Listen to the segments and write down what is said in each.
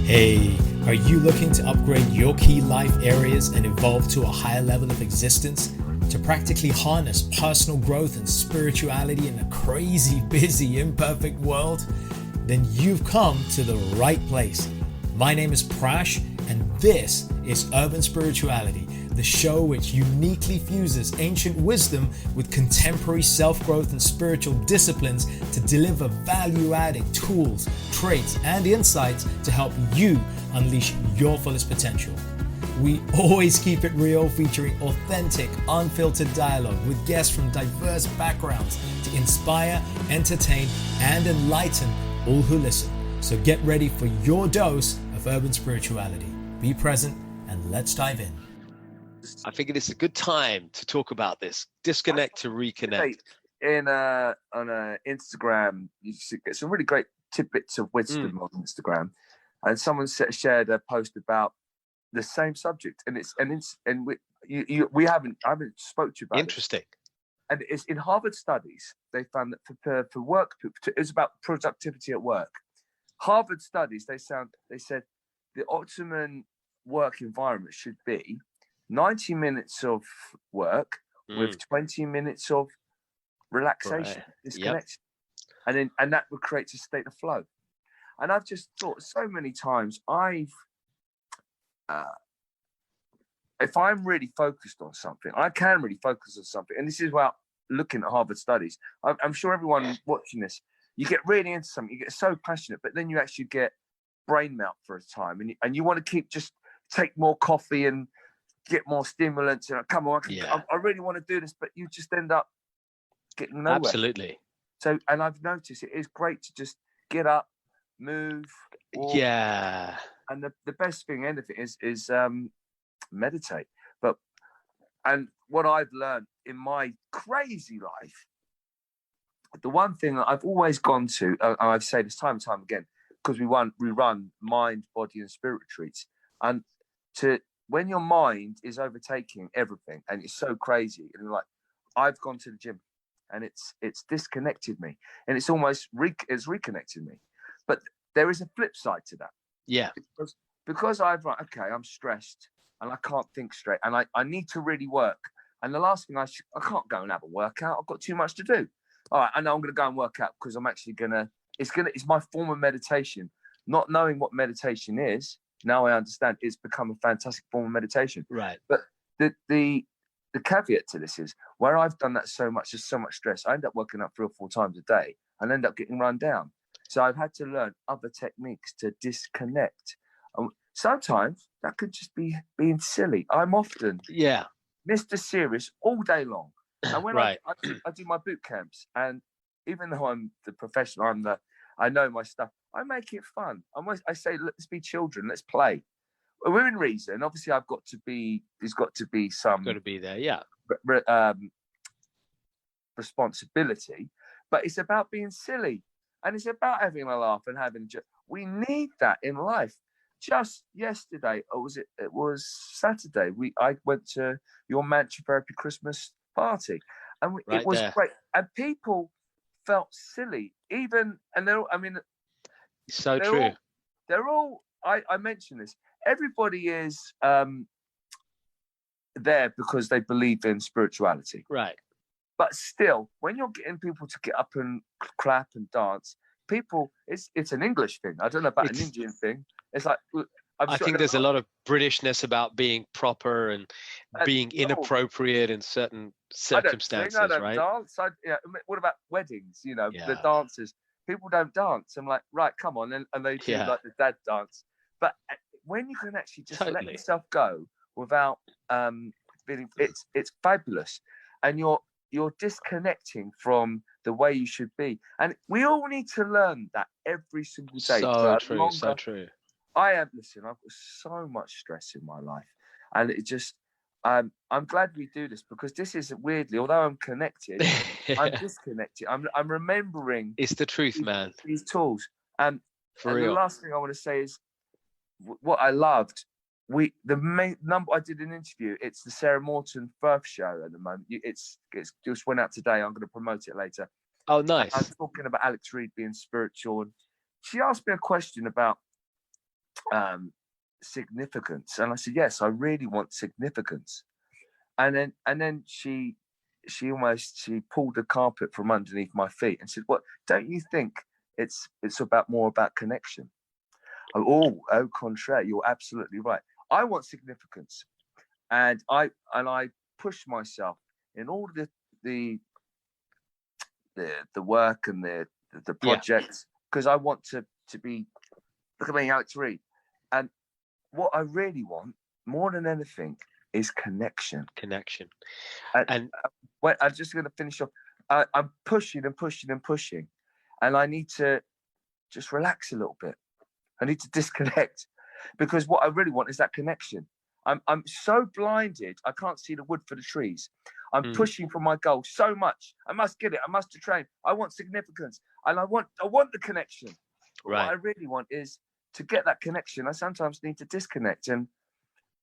Hey, are you looking to upgrade your key life areas and evolve to a higher level of existence? To practically harness personal growth and spirituality in a crazy, busy, imperfect world? Then you've come to the right place. My name is Prash, and this is Urban Spirituality, the show which uniquely fuses ancient wisdom with contemporary self-growth and spiritual disciplines to deliver value-adding tools, traits, and insights to help you unleash your fullest potential. We always keep it real, featuring authentic, unfiltered dialogue with guests from diverse backgrounds to inspire, entertain, and enlighten all who listen. So get ready for your dose of urban spirituality. Be present and let's dive in. I think it is a good time to talk about this. Disconnect to reconnect. On Instagram, you get some really great tidbits of wisdom on Instagram, and someone shared a post about the same subject, and we haven't spoke to you about Interesting. And it's in Harvard studies. They found that for work, it's about productivity at work. Harvard studies, they said the optimum work environment should be 90 minutes of work with 20 minutes of relaxation, disconnection. Yep. And that would create a state of flow. And I've just thought so many times if I'm really focused on something, I can really focus on something. And this is about looking at Harvard studies. I'm sure everyone watching this, you get really into something, you get so passionate, but then you actually get brain melt for a time. And you want to take more coffee and get more stimulants. And come on, I really want to do this, but you just end up getting nowhere. Absolutely. So, and I've noticed it is great to just get up, move, walk. Yeah. And the best thing, anything, is meditate. And what I've learned in my crazy life, the one thing that I've always gone to, and I've said this time and time again, because we run mind, body, and spirit retreats, and when your mind is overtaking everything and it's so crazy, and like I've gone to the gym, and it's disconnected me, and it's almost it's reconnected me. But there is a flip side to that. Yeah. Because I'm stressed and I can't think straight, and I need to really work. And the last thing I can't go and have a workout. I've got too much to do. All right, I know I'm going to go and work out because I'm actually it's my form of meditation. Not knowing what meditation is, now I understand it's become a fantastic form of meditation. Right. But the caveat to this is where I've done that so much, there's so much stress, I end up working out 3 or 4 times a day and end up getting run down. So I've had to learn other techniques to disconnect. Sometimes that could just be being silly. I'm often Mr. Serious all day long. And when I do my boot camps, and even though I'm the professional, I know my stuff, I make it fun. I say, let's be children, let's play. Within reason, obviously there's got to be some... Got to be there, yeah. Responsibility, but it's about being silly. And it's about having a laugh and we need that in life. Just yesterday, it was Saturday, I went to your Mantra Therapy Christmas party, and it was great. And people felt silly, so true. I mentioned this. Everybody is there because they believe in spirituality. Right. But still, when you're getting people to get up and clap and dance, it's an English thing. I don't know about an Indian thing. It's like I think there's a lot of Britishness about being proper and being inappropriate in certain circumstances, I don't right? Dance. What about weddings? The dancers. People don't dance. I'm like, right, come on, and they do like the dad dance. But when you can actually just let yourself go without feeling, it's fabulous, and you're disconnecting from the way you should be. And we all need to learn that every single day. So true. I've got so much stress in my life. And it just, I'm glad we do this, because this is weirdly, although I'm connected, I'm disconnected. I'm remembering. It's the truth, man. These tools. And real. The last thing I want to say is what I loved. The main number, I did an interview. It's the Sarah Morton Firth show at the moment. It's just went out today. I'm going to promote it later. Oh, nice. I'm talking about Alex Reid being spiritual, and she asked me a question about significance. And I said, yes, I really want significance. And then she pulled the carpet from underneath my feet and said, "What? Don't you think it's more about connection?" Au contraire, you're absolutely right. I want significance, and I push myself in all the work and the projects, because I want to be. Look at me, Alex Reid, and what I really want more than anything is connection. And I'm just going to finish off. I'm pushing and pushing and pushing, and I need to just relax a little bit. I need to disconnect, because what I really want is that connection. I'm so blinded, I can't see the wood for the trees. I'm pushing for my goal so much. I must get it. I must train. I want significance, and I want the connection. Right. What I really want is to get that connection. I sometimes need to disconnect and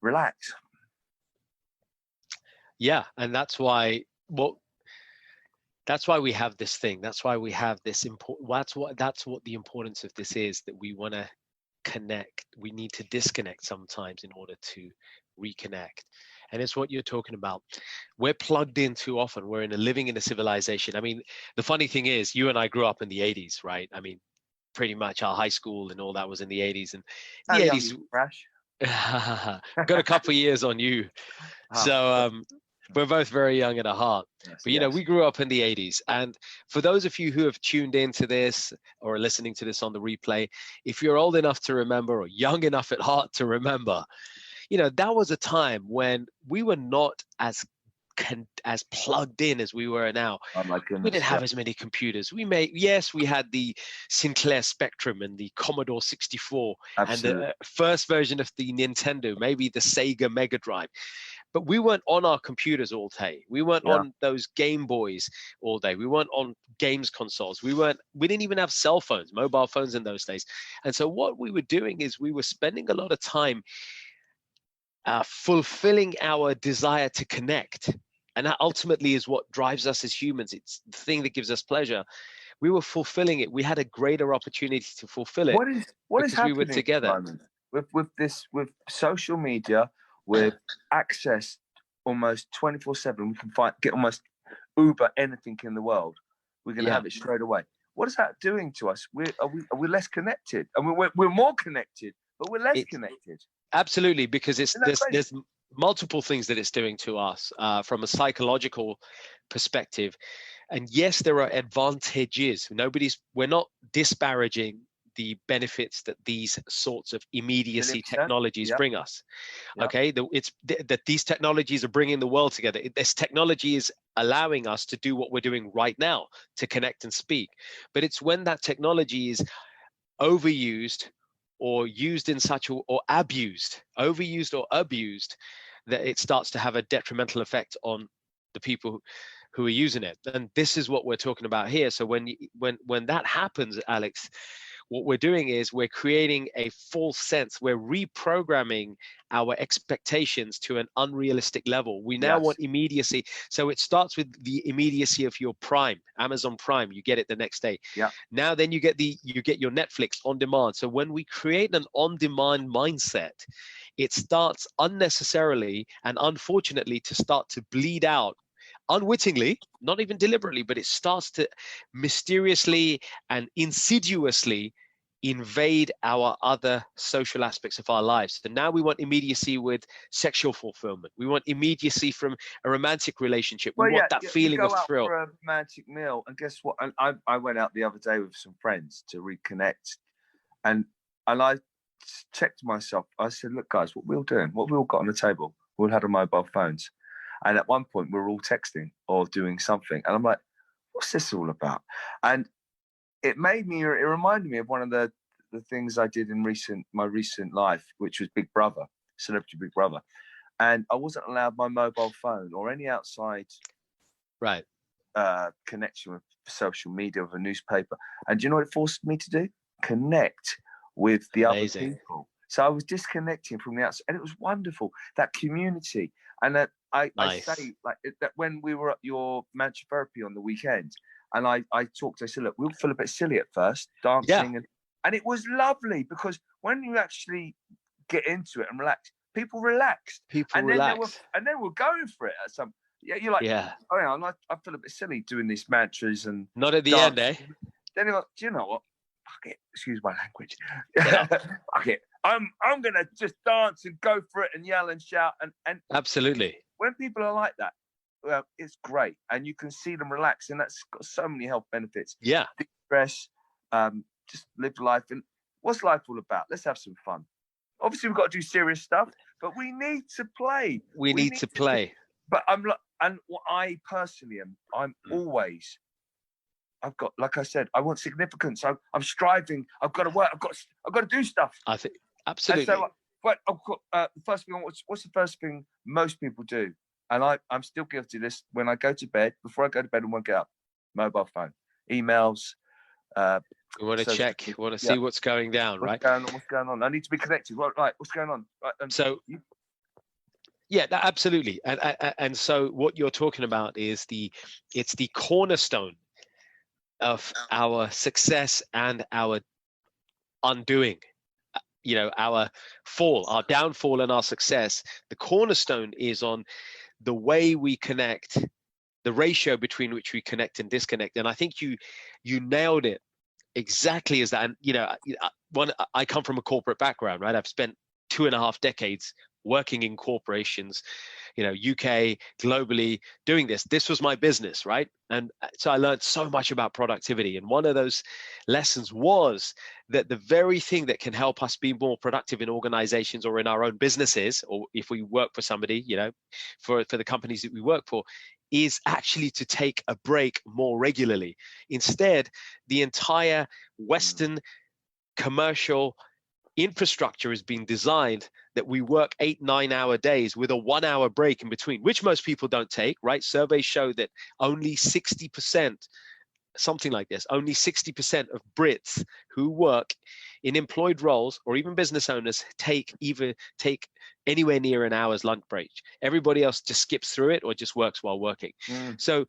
relax. Yeah, and that's why we have this thing. That's why we have this that's what the importance of this is, that we want to connect. We need to disconnect sometimes in order to reconnect. And it's what you're talking about. We're plugged in too often. We're living in a civilization. I mean, the funny thing is, you and I grew up in the 80s, right? I mean, pretty much our high school and all that was in the 80s. And the 80s, got a couple of years on you. So we're both very young at our heart. Yes, but, you know, we grew up in the 80s. And for those of you who have tuned into this or are listening to this on the replay, if you're old enough to remember or young enough at heart to remember, you know, that was a time when we were not as plugged in as we were now. Oh my goodness, we didn't have as many computers. We had the Sinclair Spectrum and the Commodore 64. Absolutely. And the first version of the Nintendo, maybe the Sega Mega Drive. But we weren't on our computers all day. We weren't on those Game Boys all day. We weren't on games consoles. We didn't even have cell phones, mobile phones in those days. And so what we were doing is we were spending a lot of time fulfilling our desire to connect. And that ultimately is what drives us as humans. It's the thing that gives us pleasure. We were fulfilling it. We had a greater opportunity to fulfill it. What is happening we were together with social media, with access almost 24/7. We can get almost Uber anything in the world. We're going to have it straight away. What is that doing to us? Are we less connected? I mean, we're more connected, but we're less connected. Absolutely, because there's multiple things that it's doing to us from a psychological perspective. And yes, there are advantages. We're not disparaging the benefits that these sorts of immediacy technologies bring us. Okay, that these technologies are bringing the world together. This technology is allowing us to do what we're doing right now, to connect and speak. But it's when that technology is overused or used in such or overused or abused, that it starts to have a detrimental effect on the people who are using it. And this is what we're talking about here. So when that happens, Alex, what we're doing is we're creating a false sense. We're reprogramming our expectations to an unrealistic level. We now want immediacy. So it starts with the immediacy of your Prime, Amazon Prime. You get it the next day. Yeah. Now then you get your Netflix on demand. So when we create an on-demand mindset, it starts unnecessarily and unfortunately to bleed out unwittingly, not even deliberately, but it starts to mysteriously and insidiously invade our other social aspects of our lives. So now we want immediacy with sexual fulfillment. We want immediacy from a romantic relationship. We want that feeling of thrill. You go out for a romantic meal, and guess what? And I went out the other day with some friends to reconnect, and I checked myself. I said, "Look, guys, what we're all doing, what we all got on the table, we all had our mobile phones." And at one point, we were all texting or doing something. And I'm like, what's this all about? And it reminded me of one of the things I did in my recent life, which was Big Brother, Celebrity Big Brother. And I wasn't allowed my mobile phone or any outside connection with social media, with a newspaper. And do you know what it forced me to do? Connect with the other people. So I was disconnecting from the outside. And it was wonderful, that community. And that I say like that when we were at your Manchester therapy on the weekend, and I said, look, we'll feel a bit silly at first, dancing And it was lovely because when you actually get into it and relax, people relaxed. People and relax. Then we're going for it at some. Yeah, you're like, Yeah. oh yeah, I feel a bit silly doing these mantras and not at the dance. end, eh? Then you're like, do you know what? Fuck it. Excuse my language. Yeah. Fuck it. I'm gonna just dance and go for it and yell and shout and Absolutely. when people are like that, well, it's great, and you can see them relax, and that's got so many health benefits. Yeah. Stress, just live life. And what's life all about? Let's have some fun. Obviously, we've got to do serious stuff, but we need to play. We need to play. But and what I personally am, I'm always. I've got, like I said, I want significance. I'm striving. I've got to work. I've got to do stuff. I think absolutely. And so, but the first thing, what's the first thing most people do? And I'm still guilty of this. When I go to bed, before I go to bed and won't get up, mobile phone, emails. We want to check. We want to see what's going down, right? What's going on? I need to be connected. Right. What's going on? Right. Yeah, absolutely. And so what you're talking about is it's the cornerstone of our success and our undoing. Our fall, our downfall and our success. The cornerstone is on the way we connect, the ratio between which we connect and disconnect. And I think you nailed it exactly as that. And I come from a corporate background, right? I've spent 2.5 decades working in corporations, UK, globally, doing this. This was my business, right? And so I learned so much about productivity. And one of those lessons was that the very thing that can help us be more productive in organizations or in our own businesses, or if we work for somebody, for the companies that we work for, is actually to take a break more regularly. Instead, the entire Western commercial infrastructure has been designed that we work 8-9 hour days with a 1 hour break in between, which most people don't take, right? Surveys show that only 60%, something like this, only 60% of Brits who work in employed roles or even business owners take anywhere near an hour's lunch break. Everybody else just skips through it or just works while working. So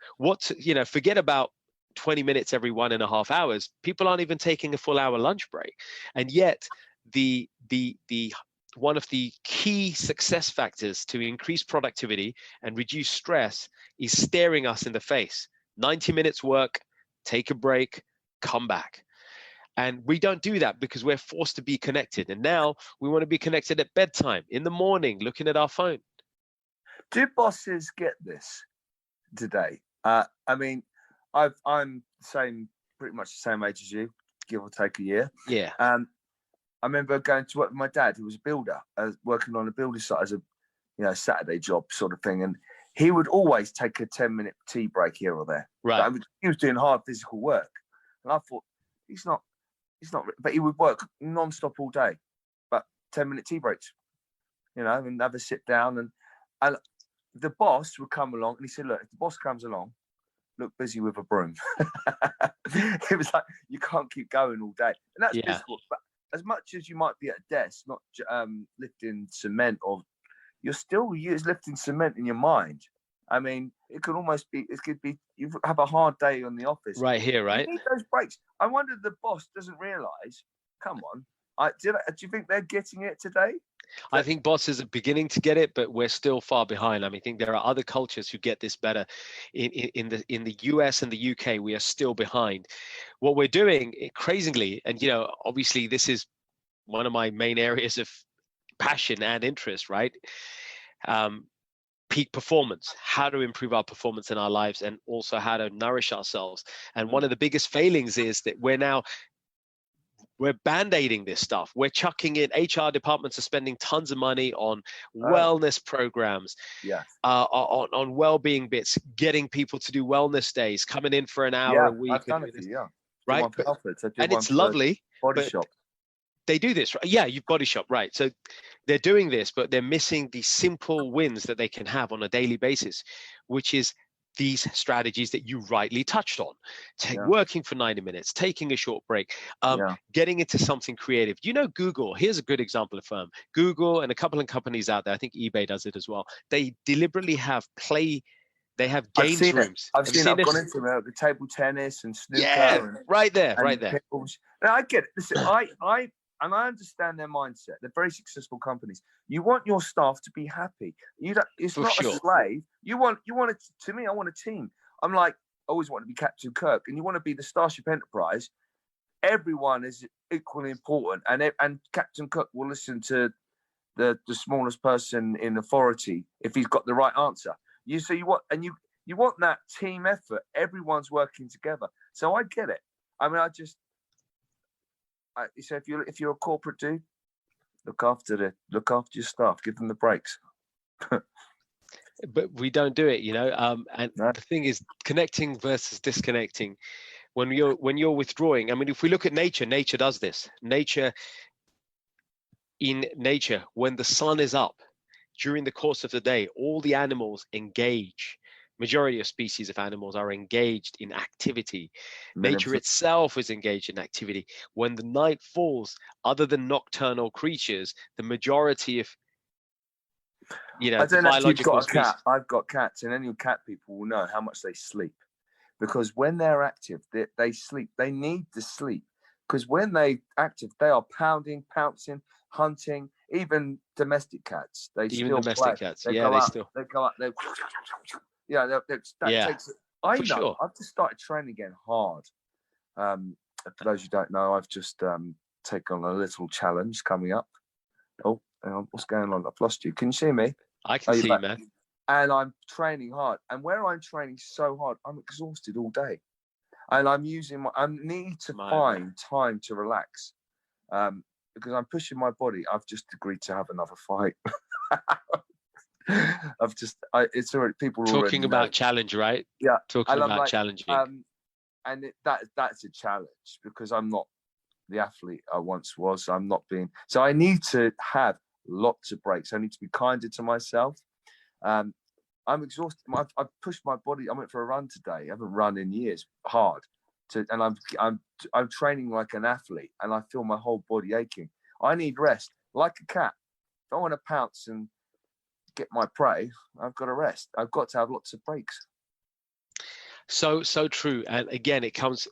forget about 20 minutes every 1.5 hours. People aren't even taking a full hour lunch break. And yet the one of the key success factors to increase productivity and reduce stress is staring us in the face. 90 minutes work, take a break, come back. And we don't do that because we're forced to be connected. And now we want to be connected at bedtime, in the morning, looking at our phone. Do bosses get this today? I'm pretty much the same age as you, give or take a year. Yeah. I remember going to work with my dad, who was a builder, working on a building site as a Saturday job sort of thing. And he would always take a 10-minute tea break here or there. Right. He was doing hard physical work. And I thought, he's not, but he would work non-stop all day, but 10-minute tea breaks, and have a sit down. And the boss would come along and he said, look, if the boss comes along, look busy with a broom. It was like, you can't keep going all day. And that's physical. But as much as you might be at a desk, not lifting cement, or you're still lifting cement in your mind. I mean, it could be, you have a hard day on the office. Right here, right? You need those breaks. I wonder if the boss doesn't realise, come on, do you think they're getting it today? I think bosses are beginning to get it, but we're still far behind. I think there are other cultures who get this better. In the US and the UK, we are still behind. What we're doing, crazily, and obviously this is one of my main areas of passion and interest, right? Peak performance, how to improve our performance in our lives, and also how to nourish ourselves. And one of the biggest failings is that we're band-aiding this stuff. We're chucking in, HR departments are spending tons of money on wellness programs, on well-being bits, getting people to do wellness days, coming in for an hour a week. I've done it, right? And it's lovely. Body Shop. They do this, right? Yeah, you've Body Shop, right? So they're doing this, but they're missing the simple wins that they can have on a daily basis, which is these strategies that you rightly touched on. Working for 90 minutes, taking a short break, getting into something creative. Google, here's a good example of firm. Google and a couple of companies out there, I think eBay does it as well. They deliberately have play They have I've games seen it. rooms. I've Seen this? gone into the table tennis and snooker. Yeah, right there. And pickles. Now, I get it. Listen, I understand their mindset. They're very successful companies. You want your staff to be happy. You don't. It's not a slave. You want it. To me, I want a team. I'm like, I always want to be Captain Kirk, and you want to be the Starship Enterprise. Everyone is equally important, and Captain Kirk will listen to the smallest person in authority if he's got the right answer. You want that team effort. Everyone's working together. So I get it. I mean, so if you're a corporate dude, look after your staff. Give them the breaks. But we don't do it, and No. the thing is, connecting versus disconnecting. When you're withdrawing, I mean, if we look at nature does this. In nature, when the sun is up during the course of the day, all the animals engage. Majority of species of animals are engaged in activity. Nature itself is engaged in activity. When the night falls, other than nocturnal creatures, the majority of I don't know if you've got a cat. species. I've got cats, and any cat people will know how much they sleep. Because when they're active, they sleep. They need to sleep. Because when they're active, they are pounding, pouncing, hunting. Even domestic cats, they still play. Cats, They go out. I know. Sure. I've just started training again hard. For those who don't know, I've just taken on a little challenge coming up. Oh, hang on, what's going on? I've lost you. Can you see me? I can see you, man. And I'm training hard. And where I'm training so hard, I'm exhausted all day. And I need to find time to relax. Because I'm pushing my body. I've just agreed to have another fight. It's already people are talking about challenge, right? Yeah. Talking about challenging. That's a challenge because I'm not the athlete I once was. So I need to have lots of breaks. I need to be kinder to myself. I'm exhausted. I've pushed my body. I went for a run today. I haven't run in years, hard. And I'm training like an athlete, and I feel my whole body aching. I need rest, like a cat. If I want to pounce and get my prey, I've got to rest. I've got to have lots of breaks. So true. And again, it comes,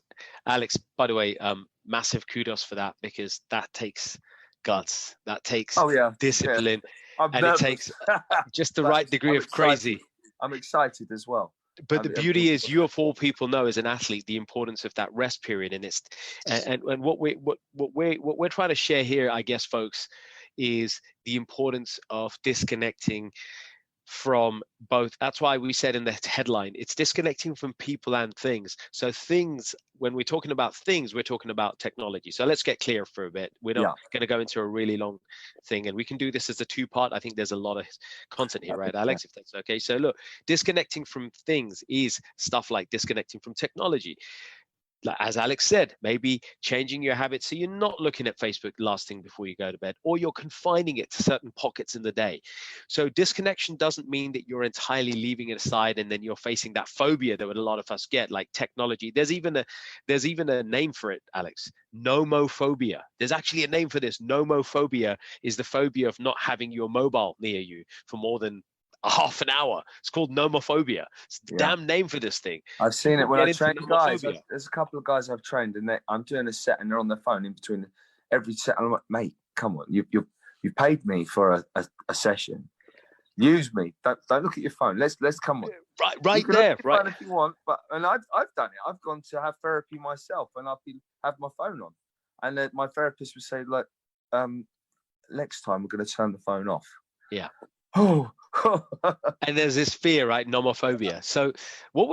Alex, by the way, massive kudos for that, because that takes guts. That takes discipline. Yeah. And it takes just the right degree of crazy. I'm excited as well. But the beauty is, you of all people know as an athlete the importance of that rest period, and what we're trying to share here, I guess, folks, is the importance of disconnecting from both. That's why we said in the headline, it's disconnecting from people and things. So things, when we're talking about things, we're talking about technology. So let's get clear for a bit. We're not going to go into a really long thing, and we can do this as a two-part. I think there's a lot of content here, right, Alex, if that's okay? So look, disconnecting from things is stuff like disconnecting from technology. As Alex said, maybe changing your habits so you're not looking at Facebook last thing before you go to bed, or you're confining it to certain pockets in the day. So disconnection doesn't mean that you're entirely leaving it aside and then you're facing that phobia that a lot of us get, like technology. There's even a name for it, Alex. Nomophobia. There's actually a name for this. Nomophobia is the phobia of not having your mobile near you for more than a half an hour. It's called nomophobia. It's the damn name for this thing. I've seen it when I train guys. There's a couple of guys I've trained, and I'm doing a set, and they're on their phone in between every set. And I'm like, mate, come on, you paid me for a session. Use me. Don't look at your phone. Let's come on. Right there, right. If you want, and I've done it. I've gone to have therapy myself, and have my phone on, and then my therapist would say, like, next time we're going to turn the phone off. Yeah. Oh. And there's this fear, right? Nomophobia. So what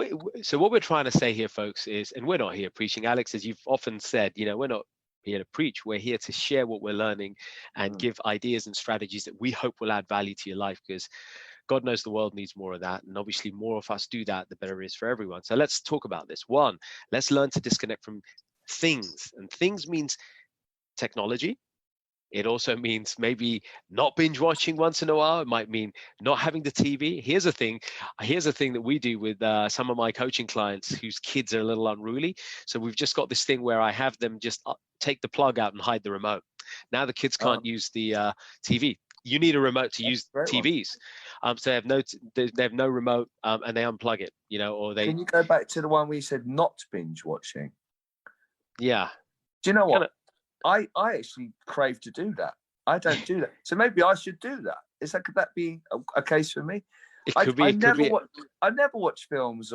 we're trying to say here, folks, is, and we're not here preaching, Alex, as you've often said, we're not here to preach. We're here to share what we're learning and give ideas and strategies that we hope will add value to your life, because God knows the world needs more of that. And obviously more of us do that, the better it is for everyone. So let's talk about this. One, let's learn to disconnect from things. And things means technology. It also means maybe not binge watching once in a while. It might mean not having the TV. Here's a thing that we do with some of my coaching clients whose kids are a little unruly. So we've just got this thing where I have them just take the plug out and hide the remote. Now the kids can't use the TV. You need a remote to use Great one. TVs. So they have no remote, and they unplug it, you know, or they. Can you go back to the one where you said not binge watching? Yeah. Do you know what? I actually crave to do that. I don't do that. So maybe I should do that. Could that be a case for me? I never watch films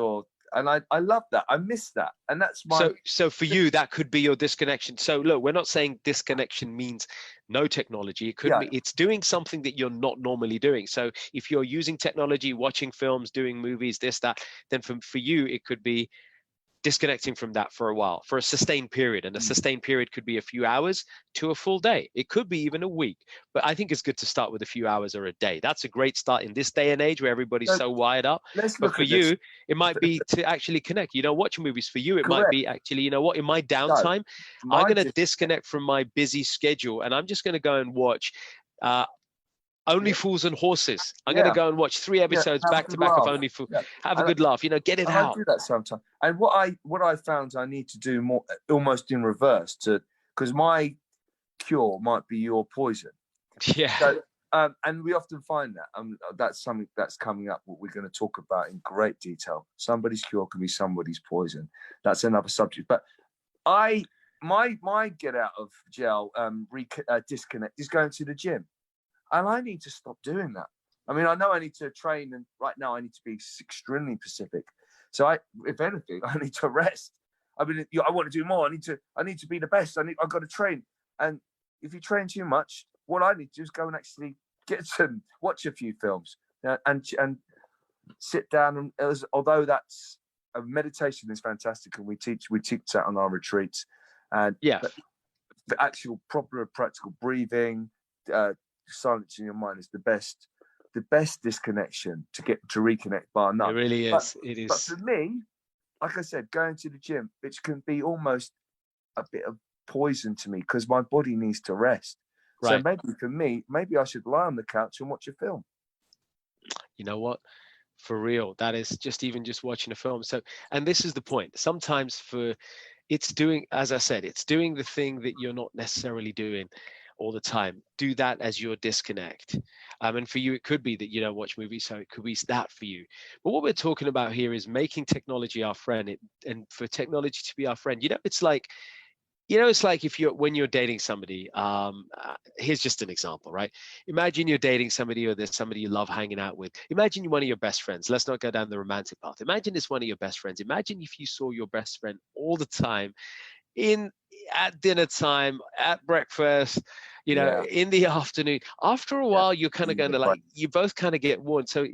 and I love that. I miss that. And that's my. So for you, that could be your disconnection. So look, we're not saying disconnection means no technology. It could be, it's doing something that you're not normally doing. So if you're using technology, watching films, doing movies, this, that, then for you, it could be disconnecting from that for a while, for a sustained period. And a sustained period could be a few hours to a full day. It could be even a week. But I think it's good to start with a few hours or a day. That's a great start in this day and age where everybody's so wired up. But for you, it might be to actually connect. You know, watching movies for you, it might be actually, you know what, in my downtime, I'm going to disconnect from my busy schedule and I'm just going to go and watch Only Fools and Horses. I'm going to go and watch 3 episodes back to back of Only Fools. Have a good laugh, you know, get it out. I do that sometimes. And what I found I need to do more, almost in reverse, because my cure might be your poison. Yeah. So, and we often find that. That's something that's coming up, what we're going to talk about in great detail. Somebody's cure can be somebody's poison. That's another subject. But my get out of jail, disconnect is going to the gym. And I need to stop doing that. I mean, I know I need to train, and right now I need to be extremely specific. So if anything, I need to rest. I mean, I want to do more. I need to be the best. I've got to train. And if you train too much, what I need to do is go and actually watch a few films, and sit down. And although that's meditation is fantastic, and we teach that on our retreats, and the actual proper practical breathing. Silencing your mind is the best disconnection to reconnect bar none. It really is. It is. But for me, like I said, going to the gym, which can be almost a bit of poison to me because my body needs to rest. Right. So maybe for me, maybe I should lie on the couch and watch a film. You know what? For real, that is just watching a film. So, and this is the point. Sometimes it's doing, as I said, it's doing the thing that you're not necessarily doing all the time. Do that as your disconnect. And for you, it could be that you don't watch movies, so it could be that for you. But what we're talking about here is making technology our friend, and for technology to be our friend. It's like when you're dating somebody. Here's just an example, right? Imagine you're dating somebody, or there's somebody you love hanging out with. Imagine you're one of your best friends. Let's not go down the romantic path. Imagine it's one of your best friends. Imagine if you saw your best friend all the time, at dinner time, at breakfast, in the afternoon. After a while, you're kind of going to you both kind of get worn. So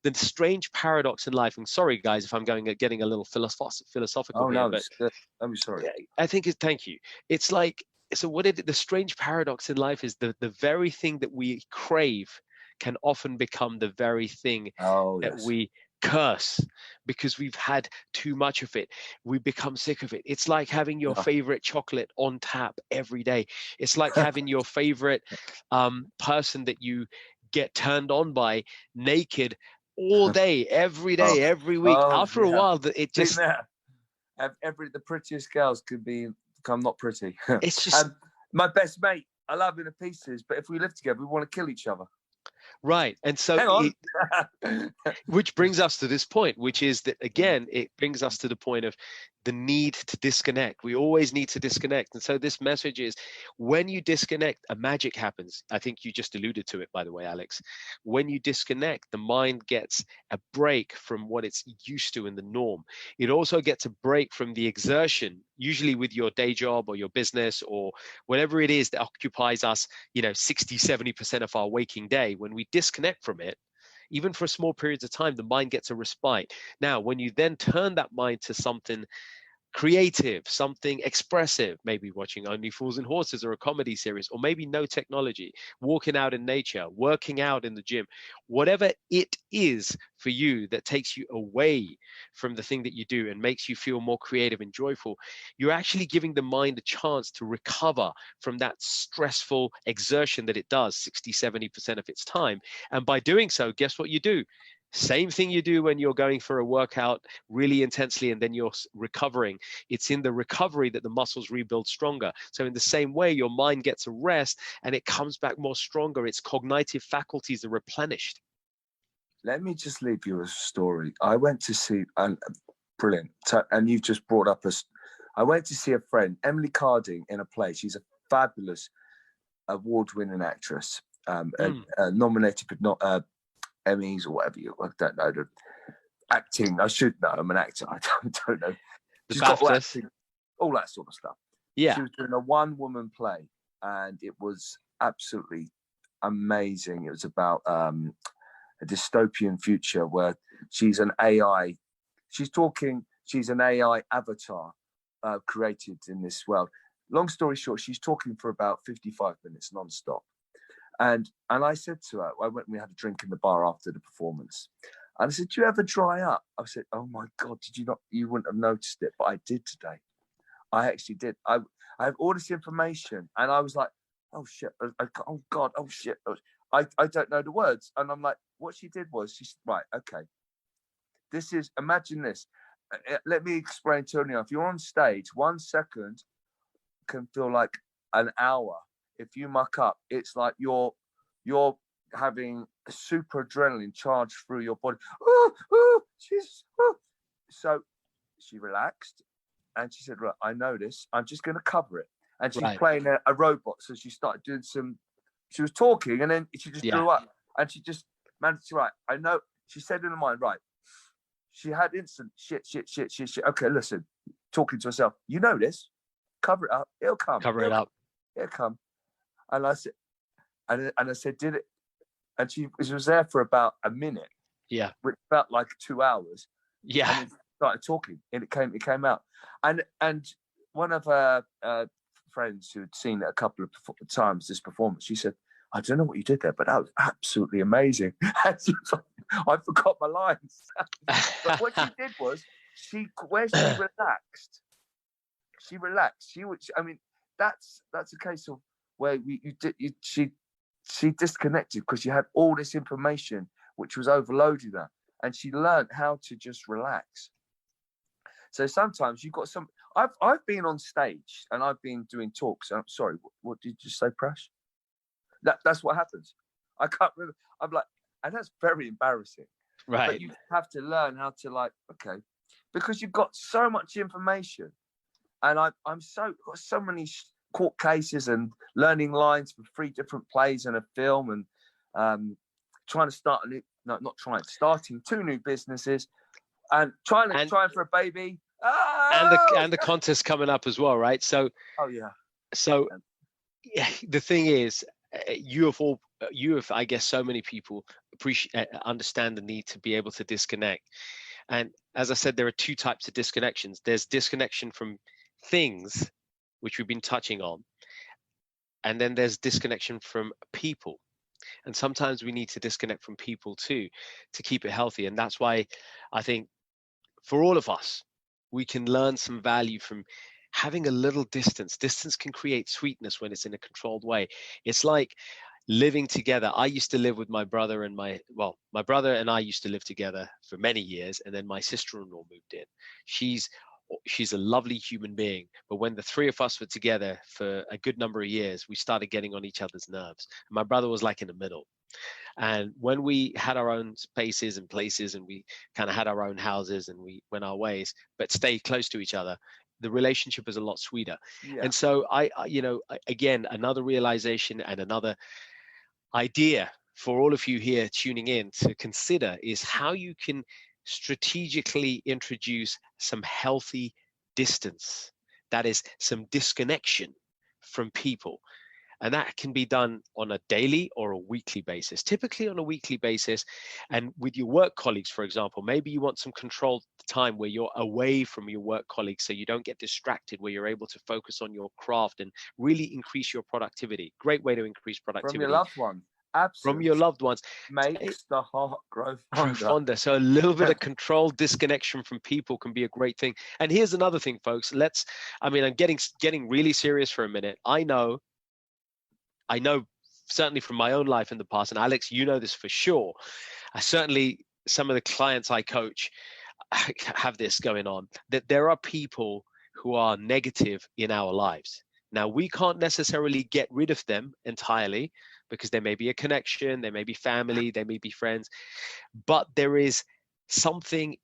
the strange paradox in life, and sorry guys if I'm getting a little philosophical here, but I'm sorry. I think thank you. It's like, so the strange paradox in life is the very thing that we crave can often become the very thing that we curse because we've had too much of it. We become sick of it. It's like having your favorite chocolate on tap every day. It's like having your favorite person that you get turned on by naked all day, every day, every week. After a while, it just the prettiest girls could become not pretty. It's just my best mate. I love him to pieces, but if we live together, we want to kill each other. Right. And so which brings us to this point, which is that, again, it brings us to the point of the need to disconnect. We always need to disconnect. And so this message is, when you disconnect, a magic happens. I think you just alluded to it, by the way, Alex. When you disconnect, the mind gets a break from what it's used to in the norm. It also gets a break from the exertion, usually with your day job or your business or whatever it is that occupies us, 60, 70% of our waking day. When we disconnect from it, even for small periods of time, the mind gets a respite. Now, when you then turn that mind to something creative, something expressive, maybe watching Only Fools and Horses or a comedy series, or maybe no technology, walking out in nature, working out in the gym, whatever it is for you that takes you away from the thing that you do and makes you feel more creative and joyful, you're actually giving the mind a chance to recover from that stressful exertion that it does 60, 70% of its time. And by doing so, guess what you do? Same thing you do when you're going for a workout really intensely and then you're recovering. It's in the recovery that the muscles rebuild stronger. So in the same way, your mind gets a rest and it comes back more stronger. Its cognitive faculties are replenished. Let me just leave you a story. I went to see, and brilliant, and you've just brought up I went to see a friend, Emily Carding, in a play. She's a fabulous award-winning actress, nominated but not Emmys or whatever. I don't know the acting. I should know. I'm an actor. I don't know. She's got all that sort of stuff. Yeah. She was doing a one-woman play, and it was absolutely amazing. It was about a dystopian future where she's an AI. She's an AI avatar created in this world. Long story short, she's talking for about 55 minutes non-stop. And I said to her, we had a drink in the bar after the performance. And I said, do you ever dry up? I said, oh my God, you wouldn't have noticed it, but I did today. I actually did. I have all this information and I was like, oh shit, oh God, oh shit. I don't know the words. And I'm like, what she did was, she said, right, okay. Imagine this. Let me explain to you. If you're on stage, 1 second can feel like an hour. If you muck up, it's like you're having super adrenaline charge through your body. So she relaxed and she said, right, I know this. I'm just going to cover it. And she's playing a robot. So she started doing she was talking and then she just grew up and she just managed to write. I know. She said in her mind, right. She had instant shit. Okay, listen, talking to herself. You know this. Cover it up. It'll come. It'll come. And I said, and I said, did it? And she was there for about a minute. Yeah. Which felt like 2 hours. Yeah. And started talking, and it came out. And one of her friends who had seen it a couple of times, this performance, she said, I don't know what you did there, but that was absolutely amazing. And she was like, I forgot my lines. But what she did was, she relaxed. She relaxed. That's a case of where she disconnected because she had all this information which was overloading her, and she learned how to just relax. So sometimes you've got some. I've been on stage and I've been doing talks. I'm sorry, what did you say, Prash? That's what happens. I can't remember. I'm like, and that's very embarrassing. Right. But you have to learn how to okay, because you've got so much information, and got so many court cases and learning lines for 3 different plays and a film, and starting 2 new businesses, and trying for a baby. And the contest coming up as well, right? So. Oh yeah. So, the thing is, you have, I guess, so many people understand the need to be able to disconnect. And as I said, there are 2 types of disconnections. There's disconnection from things, which we've been touching on. And then there's disconnection from people. And sometimes we need to disconnect from people too, to keep it healthy. And that's why I think for all of us, we can learn some value from having a little distance. Distance can create sweetness when it's in a controlled way. It's like living together. I used to live with my brother and my brother and I used to live together for many years. And then my sister-in-law moved in. She's a lovely human being. But when the 3 of us were together for a good number of years, we started getting on each other's nerves. And my brother was like in the middle. And when we had our own spaces and places and we kind of had our own houses and we went our ways, but stayed close to each other, the relationship is a lot sweeter. Yeah. And so again, another realization and another idea for all of you here tuning in to consider is how you can strategically introduce some healthy distance. That is some disconnection from people. And that can be done on a daily or a weekly basis, typically on a weekly basis. And with your work colleagues, for example, maybe you want some controlled time where you're away from your work colleagues so you don't get distracted, where you're able to focus on your craft and really increase your productivity. Great way to increase productivity. From your loved one. Absolutely. From your loved ones. Makes the heart grow fonder. So a little bit of controlled disconnection from people can be a great thing. And here's another thing, folks. I'm getting really serious for a minute. I know certainly from my own life in the past, and Alex, you know this for sure. some of the clients I coach have this going on, that there are people who are negative in our lives. Now, we can't necessarily get rid of them entirely, because there may be a connection, there may be family, there may be friends, but there is something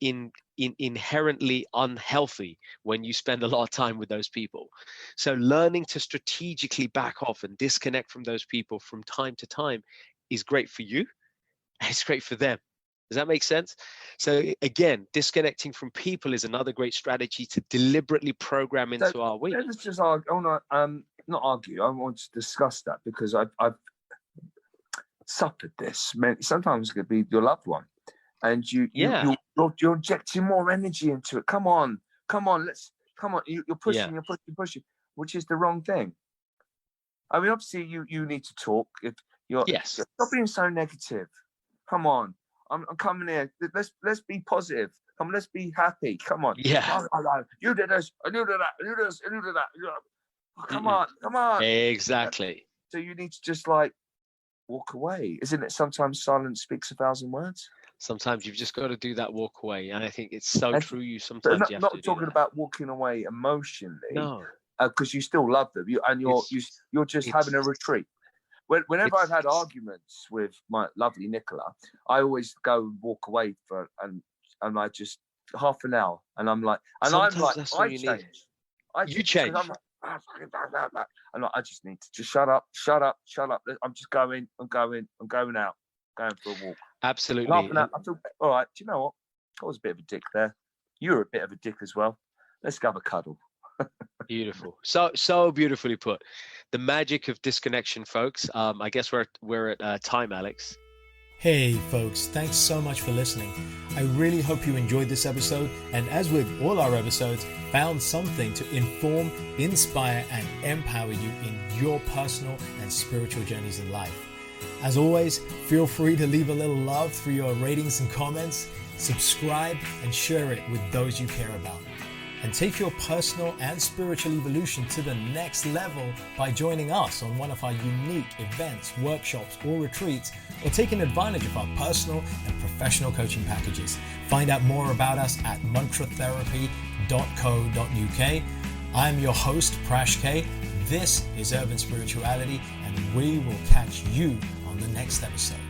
inherently unhealthy when you spend a lot of time with those people. So learning to strategically back off and disconnect from those people from time to time is great for you, and it's great for them. Does that make sense? So again, disconnecting from people is another great strategy to deliberately program into our week. Let's just argue. Not argue. I want to discuss that, because I've suffered this. Sometimes it could be your loved one, and you're injecting more energy into it. Come on. You're pushing, you're pushing, which is the wrong thing. I mean, obviously, you need to talk. If you're stop being so negative. Come on. I'm coming here. Let's be positive. Come on, let's be happy. Come on. Yeah. You did this. I knew that. You did this. I knew that. Oh, come on. Exactly. So you need to just like walk away. Isn't it? Sometimes silence speaks 1,000 words. Sometimes you've just got to do that walk away, and I think it's so true. You sometimes you have not to talking about walking away emotionally. No. Because you still love them. You're just having a retreat. Whenever I've had arguments with my lovely Nicola, I always go and walk away and I just half an hour, and I'm like, and I'm like, I change. You change. I'm like, and I just need to just shut up. I'm just going. I'm going out, going for a walk. Absolutely. Half an hour, I feel, all right. Do you know what? I was a bit of a dick there. You were a bit of a dick as well. Let's have a cuddle. Beautiful. So beautifully put. The magic of disconnection, folks. I guess we're at time, Alex. Hey folks, thanks so much for listening. I really hope you enjoyed this episode, and as with all our episodes, found something to inform, inspire, and empower you in your personal and spiritual journeys in life. As always, feel free to leave a little love through your ratings and comments, subscribe, and share it with those you care about. And take your personal and spiritual evolution to the next level by joining us on one of our unique events, workshops, or retreats, or taking advantage of our personal and professional coaching packages. Find out more about us at mantratherapy.co.uk. I'm your host, Prash K. This is Urban Spirituality, and we will catch you on the next episode.